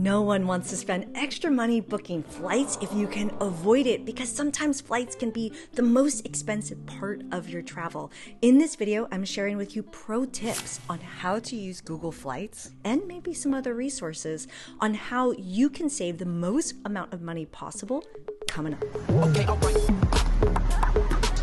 No one wants to spend extra money booking flights if you can avoid it, because sometimes flights can be the most expensive part of your travel. In this video, I'm sharing with you pro tips on how to use Google Flights and maybe some other resources on how you can save the most amount of money possible coming up. Okay, all right.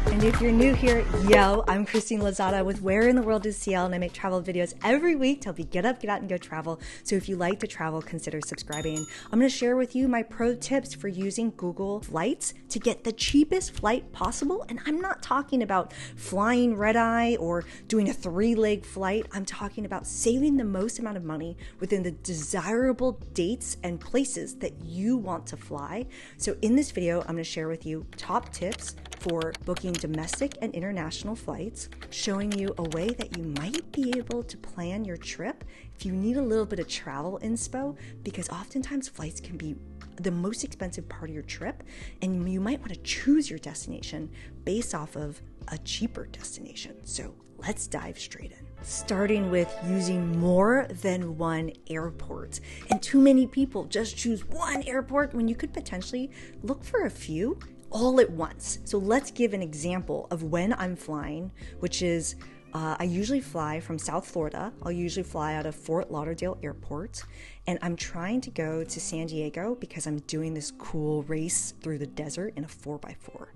And if you're new here, yo, I'm Christine Lozada with Where in the World is CL, and I make travel videos every week to help you get up, get out, and go travel. So if you like to travel, consider subscribing. I'm going to share with you my pro tips for using Google Flights to get the cheapest flight possible. And I'm not talking about flying red-eye or doing a 3-leg flight. I'm talking about saving the most amount of money within the desirable dates and places that you want to fly. So in this video, I'm going to share with you top tips for booking domestic and international flights, showing you a way that you might be able to plan your trip if you need a little bit of travel inspo, because oftentimes flights can be the most expensive part of your trip, and you might want to choose your destination based off of a cheaper destination. So let's dive straight in. Starting with using more than one airport. And too many people just choose one airport when you could potentially look for a few all at once. So let's give an example of when I'm flying, which is I usually fly from South Florida. I'll usually fly out of Fort Lauderdale Airport, and I'm trying to go to San Diego because I'm doing this cool race through the desert in a 4x4.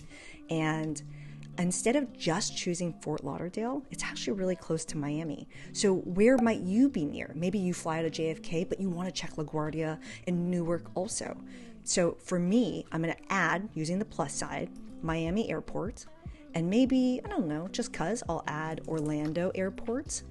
And instead of just choosing Fort Lauderdale, it's actually really close to Miami. So where might you be near? Maybe you fly out of JFK, but you want to check LaGuardia and Newark also. So for me, I'm going to add, using the plus side, Miami Airport, and maybe, I don't know, just cause I'll add Orlando Airport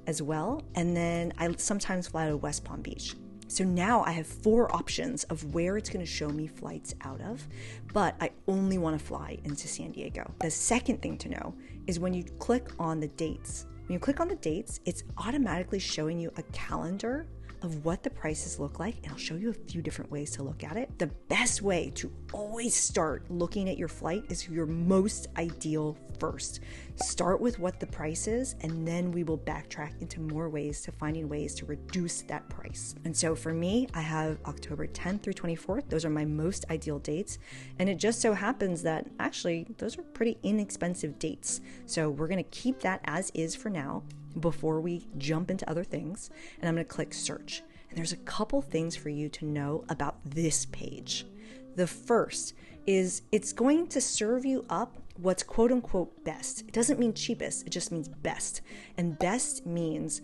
as well. And then I sometimes fly out of West Palm Beach. So now I have 4 options of where it's going to show me flights out of, but I only want to fly into San Diego. The second thing to know is when you click on the dates. When you click on the dates, it's automatically showing you a calendar of what the prices look like, and I'll show you a few different ways to look at it. The best way to always start looking at your flight is your most ideal first. Start with what the price is, and then we will backtrack into more ways to finding ways to reduce that price. And so for me, I have October 10th through 24th. Those are my most ideal dates. And it just so happens that actually those are pretty inexpensive dates. So we're gonna keep that as is for now before we jump into other things. And I'm gonna click search. And there's a couple things for you to know about this page. The first is it's going to serve you up what's quote unquote best. It doesn't mean cheapest, it just means best. And best means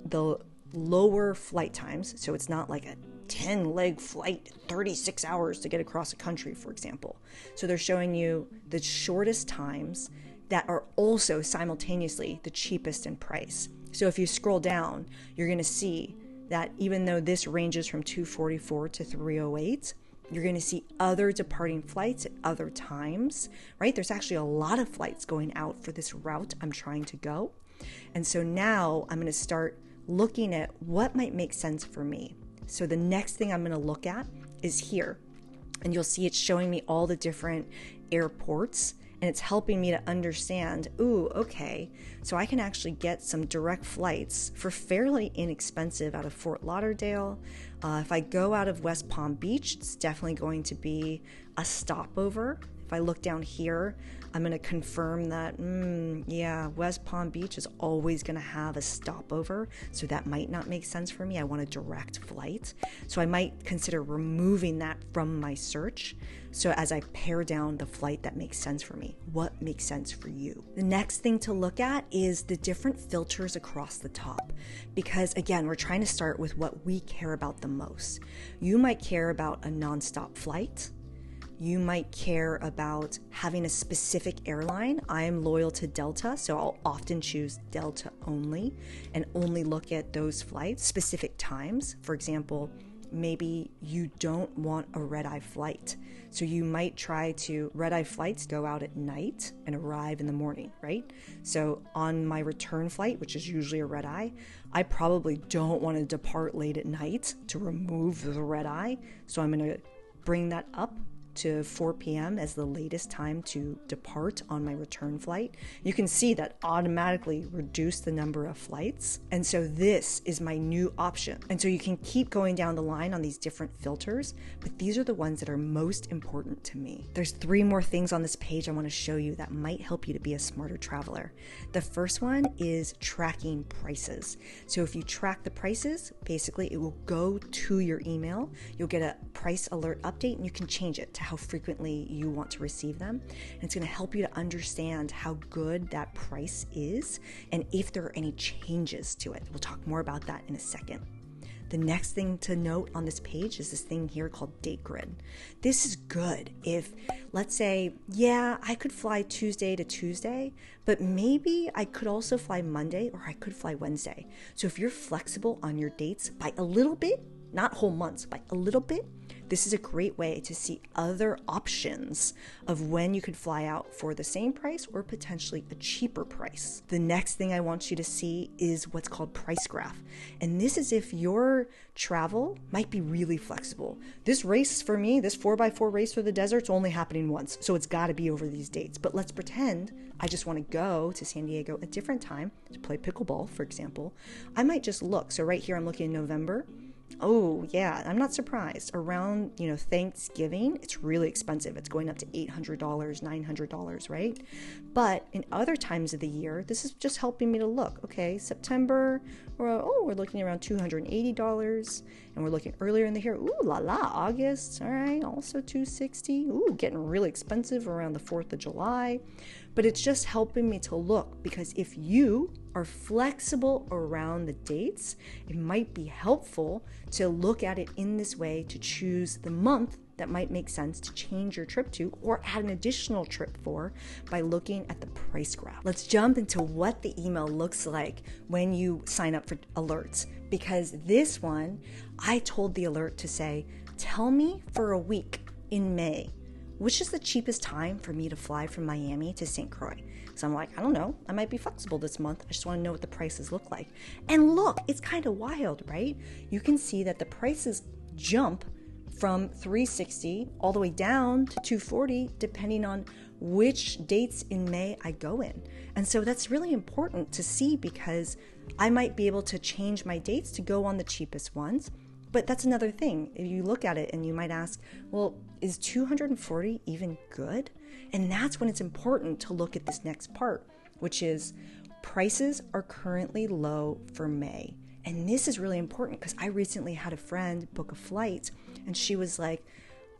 the lower flight times. So it's not like a 10-leg flight, 36 hours to get across a country, for example. So they're showing you the shortest times that are also simultaneously the cheapest in price. So if you scroll down, you're going to see that even though this ranges from 244 to 308, you're going to see other departing flights at other times, right? There's actually a lot of flights going out for this route I'm trying to go. And so now I'm going to start looking at what might make sense for me. So the next thing I'm going to look at is here. And you'll see it's showing me all the different airports, and it's helping me to understand, ooh, okay, so I can actually get some direct flights for fairly inexpensive out of Fort Lauderdale. If I go out of West Palm Beach, it's definitely going to be a stopover. If I look down here, I'm going to confirm that, yeah, West Palm Beach is always going to have a stopover, so that might not make sense for me. I want a direct flight. So I might consider removing that from my search. So as I pare down the flight that makes sense for me, what makes sense for you? The next thing to look at is the different filters across the top. Because again, we're trying to start with what we care about the most. You might care about a nonstop flight. You might care about having a specific airline. I am loyal to Delta, so I'll often choose Delta only and only look at those flights, specific times. For example, maybe you don't want a red-eye flight. So you might try to, red-eye flights go out at night and arrive in the morning, right? So on my return flight, which is usually a red-eye, I probably don't want to depart late at night to remove the red-eye. So I'm going to bring that up to 4 p.m. as the latest time to depart on my return flight, you can see that automatically reduced the number of flights. And so this is my new option. And so you can keep going down the line on these different filters, but these are the ones that are most important to me. There's 3 more things on this page I want to show you that might help you to be a smarter traveler. The first one is tracking prices. So if you track the prices, basically it will go to your email. You'll get a price alert update and you can change it to how frequently you want to receive them. And it's going to help you to understand how good that price is and if there are any changes to it. We'll talk more about that in a second. The next thing to note on this page is this thing here called date grid. This is good if, let's say, yeah, I could fly Tuesday to Tuesday, but maybe I could also fly Monday or I could fly Wednesday. So if you're flexible on your dates by a little bit, not whole months, by a little bit, this is a great way to see other options of when you could fly out for the same price or potentially a cheaper price. The next thing I want you to see is what's called price graph. And this is if your travel might be really flexible. This race for me, this 4x4 race for the desert's only happening once, so it's got to be over these dates. But let's pretend I just want to go to San Diego a different time to play pickleball, for example. I might just look. So right here, I'm looking in November. Oh yeah, I'm not surprised. Around, Thanksgiving, it's really expensive. It's going up to $800, $900, right? But in other times of the year, this is just helping me to look. Okay, September, we're looking around $280, and we're looking earlier in the year. Ooh, August, all right, also $260. Ooh, getting really expensive around the 4th of July. But it's just helping me to look, because if you are flexible around the dates, it might be helpful to look at it in this way to choose the month that might make sense to change your trip to or add an additional trip for by looking at the price graph. Let's jump into what the email looks like when you sign up for alerts, because this one, I told the alert to say, tell me for a week in May, which is the cheapest time for me to fly from Miami to St. Croix. So I'm like, I don't know, I might be flexible this month. I just want to know what the prices look like. And look, it's kind of wild, right? You can see that the prices jump from $360 all the way down to $240, depending on which dates in May I go in. And so that's really important to see, because I might be able to change my dates to go on the cheapest ones. But that's another thing. If you look at it and you might ask, well, is 240 even good? And that's when it's important to look at this next part, which is prices are currently low for May. And this is really important because I recently had a friend book a flight and she was like,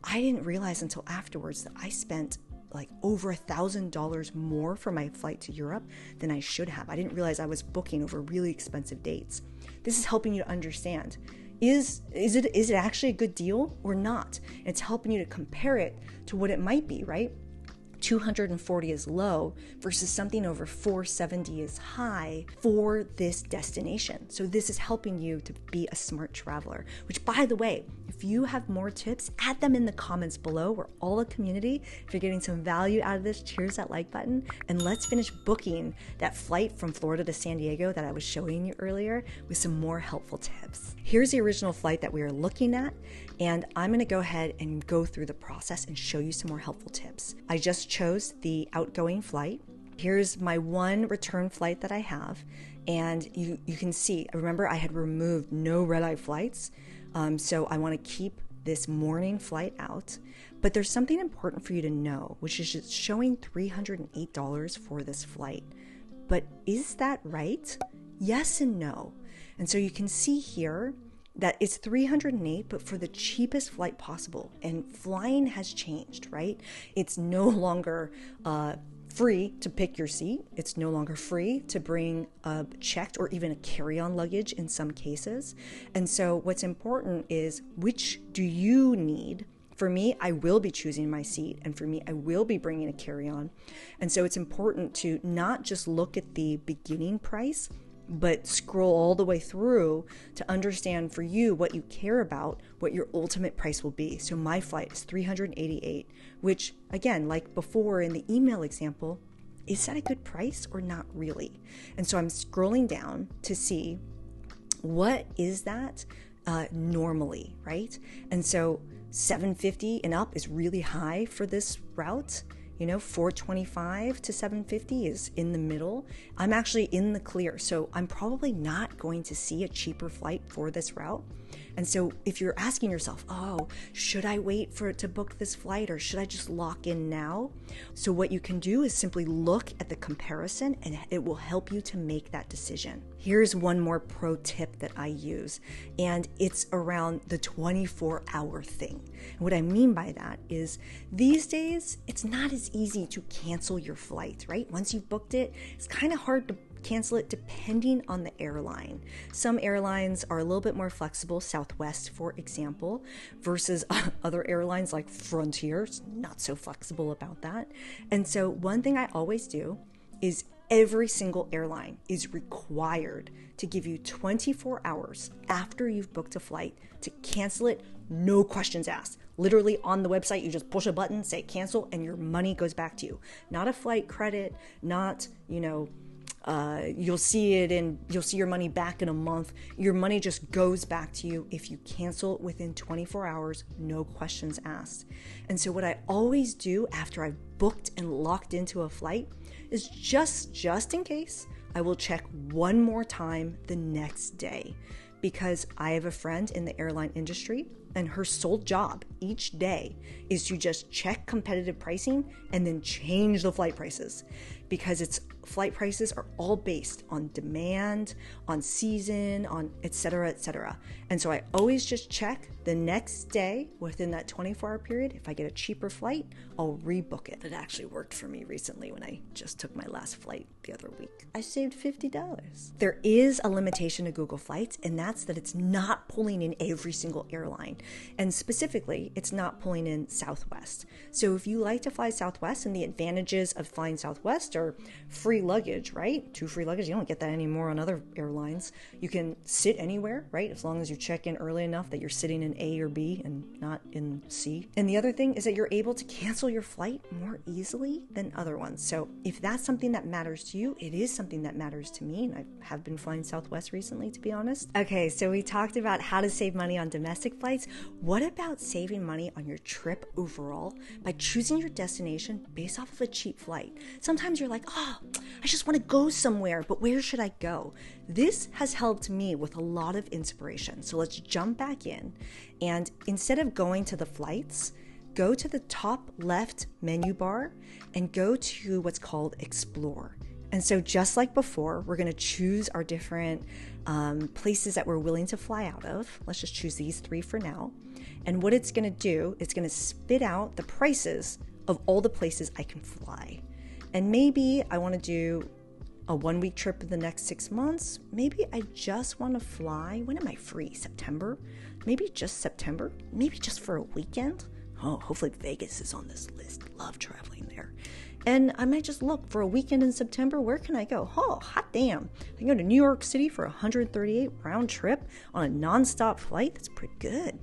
I didn't realize until afterwards that I spent like over $1,000 more for my flight to Europe than I should have. I didn't realize I was booking over really expensive dates. This is helping you to understand. Is it actually a good deal or not? It's helping you to compare it to what it might be, right? 240 is low versus something over 470 is high for this destination. So this is helping you to be a smart traveler, which, by the way, if you have more tips, add them in the comments below. We're all a community. If you're getting some value out of this, cheers that like button. And let's finish booking that flight from Florida to San Diego that I was showing you earlier with some more helpful tips. Here's the original flight that we are looking at, and I'm going to go ahead and go through the process and show you some more helpful tips. I just chose the outgoing flight. Here's my one return flight that I have, and you can see, remember I had removed no red-eye flights, so I want to keep this morning flight out. But there's something important for you to know, which is just showing $308 for this flight. But is that right? Yes and no. And so you can see here that it's $308, but for the cheapest flight possible. And flying has changed, right? It's no longer free to pick your seat. It's no longer free to bring a checked or even a carry-on luggage in some cases. And so what's important is, which do you need? For me, I will be choosing my seat, and for me, I will be bringing a carry-on. And so it's important to not just look at the beginning price, but scroll all the way through to understand for you what you care about, what your ultimate price will be. So my flight is $388, which again, like before in the email example, is that a good price or not really? And so I'm scrolling down to see what is that normally, right? And so $750 and up is really high for this route. You know, $425 to $750 is in the middle. I'm actually in the clear, so I'm probably not going to see a cheaper flight for this route. And so if you're asking yourself, oh, should I wait for it to book this flight or should I just lock in now? So what you can do is simply look at the comparison and it will help you to make that decision. Here's one more pro tip that I use, and it's around the 24-hour thing. And what I mean by that is these days, it's not as easy to cancel your flight, right? Once you've booked it, it's kind of hard to cancel it depending on the airline. Some airlines are a little bit more flexible, Southwest, for example, versus other airlines like Frontier. It's not so flexible about that. And so one thing I always do is every single airline is required to give you 24 hours after you've booked a flight to cancel it, no questions asked. Literally on the website, you just push a button, say cancel, and your money goes back to you. Not a flight credit, not, you'll see your money back in a month. Your money just goes back to you if you cancel within 24 hours, no questions asked. And so what I always do after I've booked and locked into a flight is just in case, I will check one more time the next day, because I have a friend in the airline industry and her sole job each day is to just check competitive pricing and then change the flight prices, because flight prices are all based on demand, on season, on et cetera, et cetera. And so I always just check the next day within that 24-hour period. If I get a cheaper flight, I'll rebook it. It actually worked for me recently when I just took my last flight the other week. I saved $50. There is a limitation to Google Flights, and that's that it's not pulling in every single airline. And specifically, it's not pulling in Southwest. So if you like to fly Southwest, and the advantages of flying Southwest are free luggage, right? 2 free luggage. You don't get that anymore on other airlines. You can sit anywhere, right? As long as you check in early enough that you're sitting in A or B and not in C. And the other thing is that you're able to cancel your flight more easily than other ones. So if that's something that matters to you, it is something that matters to me. And I have been flying Southwest recently, to be honest. Okay, so we talked about how to save money on domestic flights. What about saving money on your trip overall by choosing your destination based off of a cheap flight? Sometimes you're like, oh, I just want to go somewhere, but where should I go? This has helped me with a lot of inspiration. So let's jump back in, and instead of going to the flights, go to the top left menu bar and go to what's called Explore. And so just like before, we're going to choose our different places that we're willing to fly out of. Let's just choose these 3 for now. And what it's going to do, it's going to spit out the prices of all the places I can fly. And maybe I want to do a 1-week trip in the next 6 months. Maybe I just want to fly. When am I free? September? Maybe just September? Maybe just for a weekend? Oh, hopefully Vegas is on this list. Love traveling there. And I might just look for a weekend in September. Where can I go? Oh, hot damn. I can go to New York City for a 138 round trip on a nonstop flight. That's pretty good.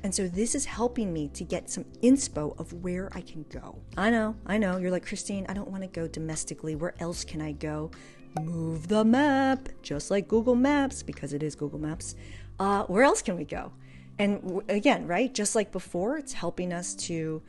And so this is helping me to get some inspo of where I can go. I know. You're like, Christine, I don't want to go domestically. Where else can I go? Move the map, just like Google Maps, because it is Google Maps. Where else can we go? And again, right, just like before, it's helping us to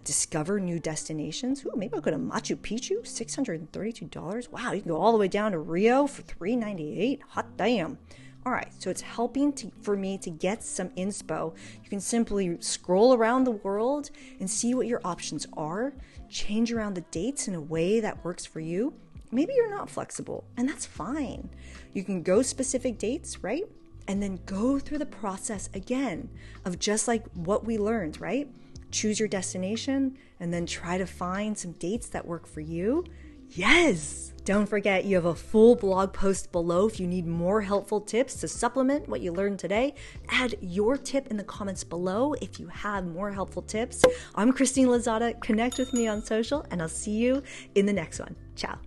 discover new destinations. Ooh, maybe I'll go to Machu Picchu, $632. Wow, you can go all the way down to Rio for $398. Hot damn. All right, so it's helping for me to get some inspo. You can simply scroll around the world and see what your options are, change around the dates in a way that works for you. Maybe you're not flexible, and that's fine. You can go specific dates, right? And then go through the process again of just like what we learned, right? Choose your destination and then try to find some dates that work for you. Yes! Don't forget, you have a full blog post below if you need more helpful tips to supplement what you learned today. Add your tip in the comments below if you have more helpful tips. I'm Christine Lozada. Connect with me on social, and I'll see you in the next one. Ciao.